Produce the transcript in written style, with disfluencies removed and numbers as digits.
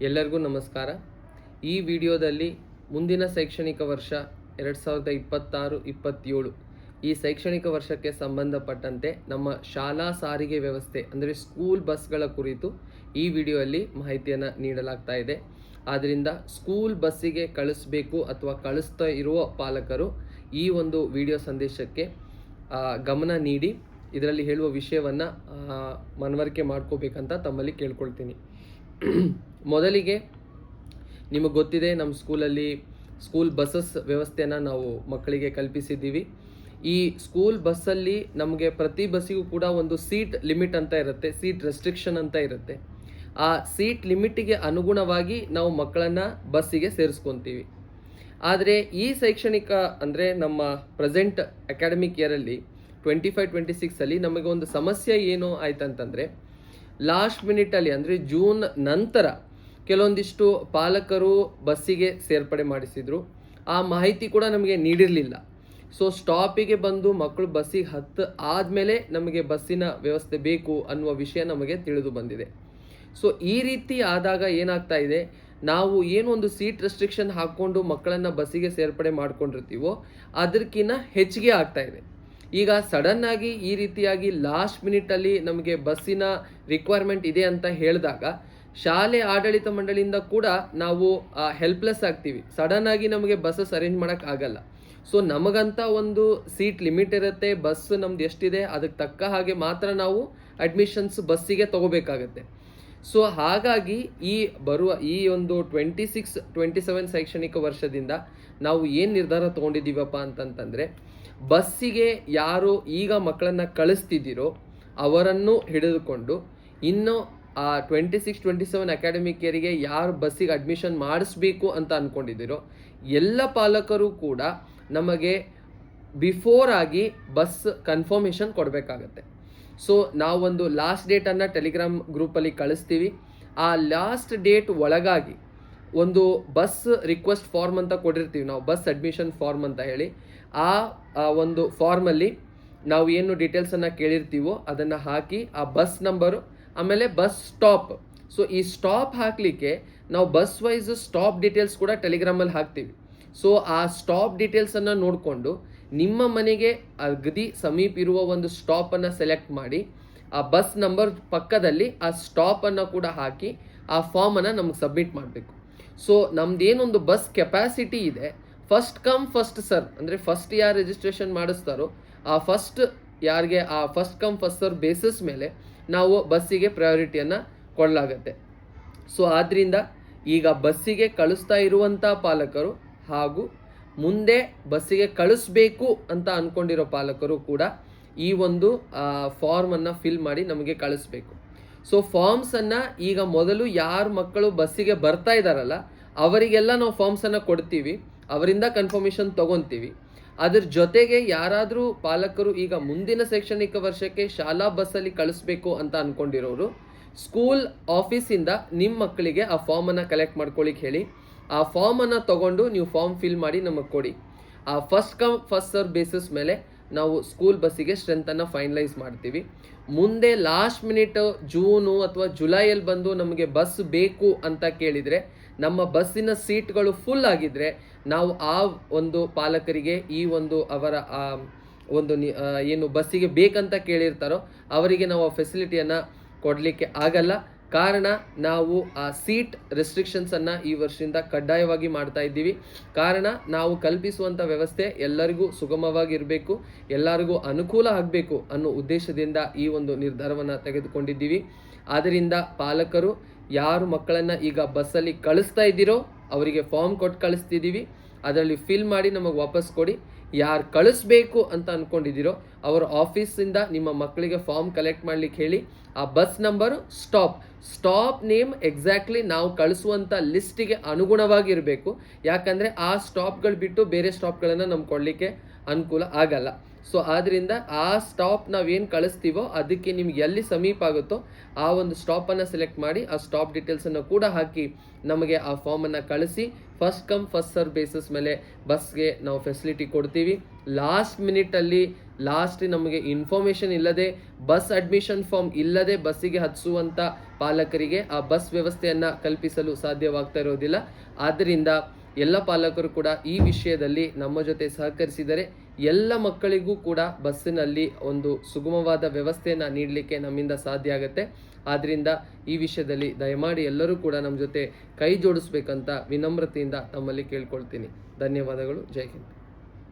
ಎಲ್ಲರಿಗೂ ನಮಸ್ಕಾರ. ಈ ವಿಡಿಯೋದಲ್ಲಿ ಮುಂದಿನ ಶೈಕ್ಷಣಿಕ ವರ್ಷ 2026-27 ಈ ಶೈಕ್ಷಣಿಕ ವರ್ಷಕ್ಕೆ ಸಂಬಂಧಪಟ್ಟಂತೆ ನಮ್ಮ ಶಾಲಾ ಸಾರಿಗೆ ವ್ಯವಸ್ಥೆ ಅಂದರೆ ಸ್ಕೂಲ್ ಬಸ್ಗಳ ಕುರಿತು ಈ ವಿಡಿಯೋದಲ್ಲಿ ಮಾಹಿತಿಯನ್ನು ನೀಡಲಾಗ್ತಾ ಇದೆ. ಆದ್ದರಿಂದ ಸ್ಕೂಲ್ ಬಸ್ಸಿಗೆ ಕಳಿಸ್ಬೇಕು ಅಥವಾ ಕಳಿಸ್ತಾ ಇರುವ ಪಾಲಕರು ಈ ಒಂದು ವಿಡಿಯೋ ಸಂದೇಶಕ್ಕೆ ಗಮನ ನೀಡಿ ಇದರಲ್ಲಿ ಹೇಳುವ ವಿಷಯವನ್ನು ಮನವರಿಕೆ ಮಾಡ್ಕೋಬೇಕಂತ ತಮ್ಮಲ್ಲಿ ಕೇಳ್ಕೊಳ್ತೀನಿ. ಮೊದಲಿಗೆ ನಿಮಗೆ ಗೊತ್ತಿದೆ, ನಮ್ಮ ಸ್ಕೂಲಲ್ಲಿ ಸ್ಕೂಲ್ ಬಸ್ಸಸ್ ವ್ಯವಸ್ಥೆಯನ್ನು ನಾವು ಮಕ್ಕಳಿಗೆ ಕಲ್ಪಿಸಿದ್ದೀವಿ. ಈ ಸ್ಕೂಲ್ ಬಸ್ಸಲ್ಲಿ ನಮಗೆ ಪ್ರತಿ ಬಸ್ಸಿಗೂ ಕೂಡ ಒಂದು ಸೀಟ್ ಲಿಮಿಟ್ ಅಂತ ಇರುತ್ತೆ, ಸೀಟ್ ರೆಸ್ಟ್ರಿಕ್ಷನ್ ಅಂತ ಇರುತ್ತೆ. ಆ ಸೀಟ್ ಲಿಮಿಟಿಗೆ ಅನುಗುಣವಾಗಿ ನಾವು ಮಕ್ಕಳನ್ನು ಬಸ್ಸಿಗೆ ಸೇರಿಸ್ಕೊತೀವಿ. ಆದರೆ ಈ ಶೈಕ್ಷಣಿಕ ಅಂದರೆ ನಮ್ಮ ಪ್ರೆಸೆಂಟ್ ಅಕಾಡೆಮಿಕ್ ಇಯರಲ್ಲಿ 25-26 ನಮಗೆ ಒಂದು ಸಮಸ್ಯೆ ಏನು ಆಯ್ತಂತಂದರೆ, ಲಾಸ್ಟ್ ಮಿನಿಟಲ್ಲಿ ಅಂದರೆ ಜೂನ್ ನಂತರ ಕೆಲವೊಂದಿಷ್ಟು ಪಾಲಕರು ಬಸ್ಸಿಗೆ ಸೇರ್ಪಡೆ ಮಾಡಿಸಿದ್ರು. ಆ ಮಾಹಿತಿ ಕೂಡ ನಮಗೆ ನೀಡಿರಲಿಲ್ಲ. ಸೊ ಸ್ಟಾಪಿಗೆ ಬಂದು ಮಕ್ಕಳು ಬಸ್ಸಿಗೆ ಆದಮೇಲೆ ನಮಗೆ ಬಸ್ಸಿನ ವ್ಯವಸ್ಥೆ ಬೇಕು ಅನ್ನುವ ವಿಷಯ ನಮಗೆ ತಿಳಿದು ಬಂದಿದೆ. ಸೊ ಈ ರೀತಿ ಆದಾಗ ಏನಾಗ್ತಾ ಇದೆ, ನಾವು ಏನೊಂದು ಸೀಟ್ ರೆಸ್ಟ್ರಿಕ್ಷನ್ ಹಾಕ್ಕೊಂಡು ಮಕ್ಕಳನ್ನು ಬಸ್ಸಿಗೆ ಸೇರ್ಪಡೆ ಮಾಡ್ಕೊಂಡಿರ್ತೀವೋ ಅದಕ್ಕಿಂತ ಹೆಚ್ಚಿಗೆ ಆಗ್ತಾ ಇದೆ. ಈಗ ಸಡನ್ನಾಗಿ ಈ ರೀತಿಯಾಗಿ ಲಾಸ್ಟ್ ಮಿನಿಟಲ್ಲಿ ನಮಗೆ ಬಸ್ಸಿನ ರಿಕ್ವೈರ್ಮೆಂಟ್ ಇದೆ ಅಂತ ಹೇಳಿದಾಗ ಶಾಲೆ ಆಡಳಿತ ಮಂಡಳಿಯಿಂದ ಕೂಡ ನಾವು ಹೆಲ್ಪ್ಲೆಸ್ ಆಗ್ತೀವಿ. ಸಡನ್ನಾಗಿ ನಮಗೆ ಬಸ್ಸಸ್ ಅರೇಂಜ್ ಮಾಡೋಕ್ಕಾಗಲ್ಲ. ಸೊ ನಮಗಂತ ಒಂದು ಸೀಟ್ ಲಿಮಿಟ್ ಇರುತ್ತೆ, ಬಸ್ ನಮ್ದು ಎಷ್ಟಿದೆ ಅದಕ್ಕೆ ತಕ್ಕ ಹಾಗೆ ಮಾತ್ರ ನಾವು ಅಡ್ಮಿಷನ್ಸ್ ಬಸ್ಸಿಗೆ ತಗೋಬೇಕಾಗತ್ತೆ. ಸೊ ಹಾಗಾಗಿ ಈ ಒಂದು 26-27 ಶೈಕ್ಷಣಿಕ ವರ್ಷದಿಂದ ನಾವು ಏನು ನಿರ್ಧಾರ ತೊಗೊಂಡಿದ್ದೀವಪ್ಪ ಅಂತಂತಂದರೆ, ಬಸ್ಸಿಗೆ ಯಾರು ಈಗ ಮಕ್ಕಳನ್ನು ಕಳಿಸ್ತಿದ್ದೀರೋ ಅವರನ್ನು ಹಿಡಿದುಕೊಂಡು ಇನ್ನು ಆ 26-27 ಅಕಾಡೆಮಿಕ್ ಇಯರಿಗೆ ಯಾರು ಬಸ್ಸಿಗೆ ಅಡ್ಮಿಷನ್ ಮಾಡಿಸ್ಬೇಕು ಅಂತ ಅಂದ್ಕೊಂಡಿದ್ದೀರೋ ಎಲ್ಲ ಪಾಲಕರು ಕೂಡ ನಮಗೆ ಬಿಫೋರ್ ಆಗಿ ಬಸ್ ಕನ್ಫರ್ಮೇಷನ್ ಕೊಡಬೇಕಾಗತ್ತೆ. ಸೊ ನಾವೊಂದು ಲಾಸ್ಟ್ ಡೇಟನ್ನು ಟೆಲಿಗ್ರಾಮ್ ಗ್ರೂಪಲ್ಲಿ ಕಳಿಸ್ತೀವಿ. ಆ ಲಾಸ್ಟ್ ಡೇಟ್ ಒಳಗಾಗಿ ಒಂದು ಬಸ್ ರಿಕ್ವೆಸ್ಟ್ ಫಾರ್ಮ್ ಅಂತ ಕೊಟ್ಟಿರ್ತೀವಿ ನಾವು, ಬಸ್ ಅಡ್ಮಿಷನ್ ಫಾರ್ಮ್ ಅಂತ ಹೇಳಿ. ಆ ಒಂದು ಫಾರ್ಮಲ್ಲಿ ನಾವು ಏನು ಡೀಟೇಲ್ಸನ್ನು ಕೇಳಿರ್ತೀವೋ ಅದನ್ನು ಹಾಕಿ ಆ ಬಸ್ ನಂಬರು ಆಮೇಲೆ ಬಸ್ ಸ್ಟಾಪ್. ಸೊ ಈ ಸ್ಟಾಪ್ ಹಾಕಲಿಕ್ಕೆ ನಾವು ಬಸ್ ವೈಸ್ ಸ್ಟಾಪ್ ಡೀಟೇಲ್ಸ್ ಕೂಡ ಟೆಲಿಗ್ರಾಮಲ್ಲಿ ಹಾಕ್ತೀವಿ. ಸೊ ಆ ಸ್ಟಾಪ್ ಡೀಟೇಲ್ಸನ್ನು ನೋಡಿಕೊಂಡು ನಿಮ್ಮ ಮನೆಗೆ ಅಗದಿ ಸಮೀಪ ಇರುವ ಒಂದು ಸ್ಟಾಪನ್ನು ಸೆಲೆಕ್ಟ್ ಮಾಡಿ ಆ ಬಸ್ ನಂಬರ್ ಪಕ್ಕದಲ್ಲಿ ಆ ಸ್ಟಾಪನ್ನು ಕೂಡ ಹಾಕಿ ಆ ಫಾರ್ಮನ್ನು ನಮ್ಗೆ ಸಬ್ಮಿಟ್ ಮಾಡಬೇಕು. ಸೊ ನಮ್ದೇನೊಂದು ಬಸ್ ಕೆಪಾಸಿಟಿ ಇದೆ, ಫಸ್ಟ್ ಕಮ್ ಫಸ್ಟ್ ಸರ್ವ್ ಅಂದರೆ ಫಸ್ಟ್ ಯಾರು ರಿಜಿಸ್ಟ್ರೇಷನ್ ಮಾಡಿಸ್ತಾರೋ ಆ first come first serve basis ಮೇಲೆ ನಾವು ಬಸ್ಸಿಗೆ ಪ್ರಯಾರಿಟಿಯನ್ನು ಕೊಡಲಾಗತ್ತೆ. ಸೊ ಆದ್ದರಿಂದ ಈಗ ಬಸ್ಸಿಗೆ ಕಳಿಸ್ತಾ ಇರುವಂಥ ಪಾಲಕರು ಹಾಗೂ ಮುಂದೆ ಬಸ್ಸಿಗೆ ಕಳಿಸ್ಬೇಕು ಅಂತ ಅಂದ್ಕೊಂಡಿರೋ ಪಾಲಕರು ಕೂಡ ಈ ಒಂದು ಫಾರ್ಮನ್ನು ಫಿಲ್ ಮಾಡಿ ನಮಗೆ ಕಳಿಸ್ಬೇಕು. ಸೊ ಫಾರ್ಮ್ಸನ್ನು ಈಗ ಮೊದಲು ಯಾರು ಮಕ್ಕಳು ಬಸ್ಸಿಗೆ ಬರ್ತಾ ಇದ್ದಾರಲ್ಲ ಅವರಿಗೆಲ್ಲ ನಾವು ಫಾರ್ಮ್ಸನ್ನು ಕೊಡ್ತೀವಿ, ಅವರಿಂದ ಕನ್ಫರ್ಮೇಷನ್ ತೊಗೊತೀವಿ. ಅದ್ರ ಜೊತೆಗೆ ಯಾರಾದರೂ ಪಾಲಕರು ಈಗ ಮುಂದಿನ ಶೈಕ್ಷಣಿಕ ವರ್ಷಕ್ಕೆ ಶಾಲಾ ಬಸ್ಸಲ್ಲಿ ಕಳಿಸ್ಬೇಕು ಅಂತ ಅಂದ್ಕೊಂಡಿರೋರು ಸ್ಕೂಲ್ ಆಫೀಸಿಂದ ನಿಮ್ಮ ಮಕ್ಕಳಿಗೆ ಆ ಫಾರ್ಮನ್ನು ಕಲೆಕ್ಟ್ ಮಾಡ್ಕೊಳ್ಳಿಕ್ಕೆ ಹೇಳಿ. ಆ ಫಾರ್ಮನ್ನು ತೊಗೊಂಡು ನೀವು ಫಾರ್ಮ್ ಫಿಲ್ ಮಾಡಿ ನಮಗೆ ಕೊಡಿ. ಆ first come first serve basis ಮೇಲೆ ನಾವು ಸ್ಕೂಲ್ ಬಸ್ಸಿಗೆ ಸ್ಟ್ರೆಂತನ್ನು ಫೈನಲೈಸ್ ಮಾಡ್ತೀವಿ. ಮುಂದೆ ಲಾಸ್ಟ್ ಮಿನಿಟ್ ಜೂನು ಅಥವಾ ಜುಲೈಯಲ್ಲಿ ಬಂದು ನಮಗೆ ಬಸ್ ಬೇಕು ಅಂತ ಕೇಳಿದರೆ, ನಮ್ಮ ಬಸ್ಸಿನ ಸೀಟ್ಗಳು ಫುಲ್ ಆಗಿದ್ದರೆ ನಾವು ಆ ಒಂದು ಪಾಲಕರಿಗೆ ಈ ಒಂದು ಅವರ ಒಂದು ಏನು ಬಸ್ಸಿಗೆ ಬೇಕಂತ ಕೇಳಿರ್ತಾರೋ ಅವರಿಗೆ ನಾವು ಆ ಫೆಸಿಲಿಟಿಯನ್ನು ಕೊಡಲಿಕ್ಕೆ ಆಗಲ್ಲ. ಕಾರಣ ನಾವು ಆ ಸೀಟ್ ರೆಸ್ಟ್ರಿಕ್ಷನ್ಸನ್ನು ಈ ವರ್ಷದಿಂದ ಕಡ್ಡಾಯವಾಗಿ ಮಾಡ್ತಾ ಇದ್ದೀವಿ. ಕಾರಣ ನಾವು ಕಲ್ಪಿಸುವಂಥ ವ್ಯವಸ್ಥೆ ಎಲ್ಲರಿಗೂ ಸುಗಮವಾಗಿರಬೇಕು, ಎಲ್ಲರಿಗೂ ಅನುಕೂಲ ಆಗಬೇಕು ಅನ್ನೋ ಉದ್ದೇಶದಿಂದ ಈ ಒಂದು ನಿರ್ಧಾರವನ್ನು ತೆಗೆದುಕೊಂಡಿದ್ದೀವಿ. ಆದ್ದರಿಂದ ಪಾಲಕರು ಯಾರು ಮಕ್ಕಳನ್ನು ಈಗ ಬಸ್ಸಲ್ಲಿ ಕಳಿಸ್ತಾ ಇದ್ದೀರೋ ಅವರಿಗೆ ಫಾರ್ಮ್ ಕೊಟ್ಟು ಕಳಿಸ್ತಿದ್ದೀವಿ, ಅದರಲ್ಲಿ ಫಿಲ್ ಮಾಡಿ ನಮಗೆ ವಾಪಸ್ ಕೊಡಿ. ಯಾರು ಕಳಿಸ್ಬೇಕು ಅಂತ ಅಂದ್ಕೊಂಡಿದ್ದೀರೋ ಅವರ ಆಫೀಸಿಂದ ನಿಮ್ಮ ಮಕ್ಕಳಿಗೆ ಫಾರ್ಮ್ ಕಲೆಕ್ಟ್ ಮಾಡ್ಲಿಕ್ಕೆ ಹೇಳಿ. ಆ bus number stop name exactly ನಾವು ಕಳಿಸುವಂಥ ಲಿಸ್ಟಿಗೆ ಅನುಗುಣವಾಗಿರಬೇಕು. ಯಾಕಂದರೆ ಆ ಸ್ಟಾಪ್ಗಳು ಬಿಟ್ಟು ಬೇರೆ ಸ್ಟಾಪ್ಗಳನ್ನು ನಮ್ಗೆ ಕೊಡಲಿಕ್ಕೆ ಅನುಕೂಲ ಆಗಲ್ಲ. ಸೊ ಆದ್ದರಿಂದ ಆ ಸ್ಟಾಪ್ ನಾವೇನು ಕಳಿಸ್ತೀವೋ ಅದಕ್ಕೆ ನಿಮ್ಗೆ ಎಲ್ಲಿ ಸಮೀಪ ಆಗುತ್ತೋ ಆ ಒಂದು ಸ್ಟಾಪನ್ನು ಸೆಲೆಕ್ಟ್ ಮಾಡಿ ಆ ಸ್ಟಾಪ್ ಡೀಟೇಲ್ಸನ್ನು ಕೂಡ ಹಾಕಿ ನಮಗೆ ಆ ಫಾರ್ಮನ್ನು ಕಳಿಸಿ first come first serve basis ಮೇಲೆ ಬಸ್ಗೆ ನಾವು ಫೆಸಿಲಿಟಿ ಕೊಡ್ತೀವಿ. ಲಾಸ್ಟ್ ಮಿನಿಟಲ್ಲಿ ನಮಗೆ ಇನ್ಫಾರ್ಮೇಷನ್ ಇಲ್ಲದೆ ಬಸ್ ಅಡ್ಮಿಷನ್ ಫಾರ್ಮ್ ಇಲ್ಲದೆ ಬಸ್ಸಿಗೆ ಹತ್ತಿಸುವಂಥ ಪಾಲಕರಿಗೆ ಆ ಬಸ್ ವ್ಯವಸ್ಥೆಯನ್ನು ಕಲ್ಪಿಸಲು ಸಾಧ್ಯವಾಗ್ತಾ ಇರೋದಿಲ್ಲ. ಆದ್ದರಿಂದ ಎಲ್ಲ ಪಾಲಕರು ಕೂಡ ಈ ವಿಷಯದಲ್ಲಿ ನಮ್ಮ ಜೊತೆ ಸಹಕರಿಸಿದರೆ ಎಲ್ಲ ಮಕ್ಕಳಿಗೂ ಕೂಡ ಬಸ್ಸಿನಲ್ಲಿ ಒಂದು ಸುಗಮವಾದ ವ್ಯವಸ್ಥೆಯನ್ನು ನೀಡಲಿಕ್ಕೆ ನಮ್ಮಿಂದ ಸಾಧ್ಯ ಆಗುತ್ತೆ. ಆದ್ದರಿಂದ ಈ ವಿಷಯದಲ್ಲಿ ದಯಮಾಡಿ ಎಲ್ಲರೂ ಕೂಡ ನಮ್ಮ ಜೊತೆ ಕೈ ಜೋಡಿಸ್ಬೇಕಂತ ವಿನಮ್ರತೆಯಿಂದ ತಮ್ಮಲ್ಲಿ ಕೇಳ್ಕೊಳ್ತೀನಿ. ಧನ್ಯವಾದಗಳು. ಜೈ ಹಿಂದ್.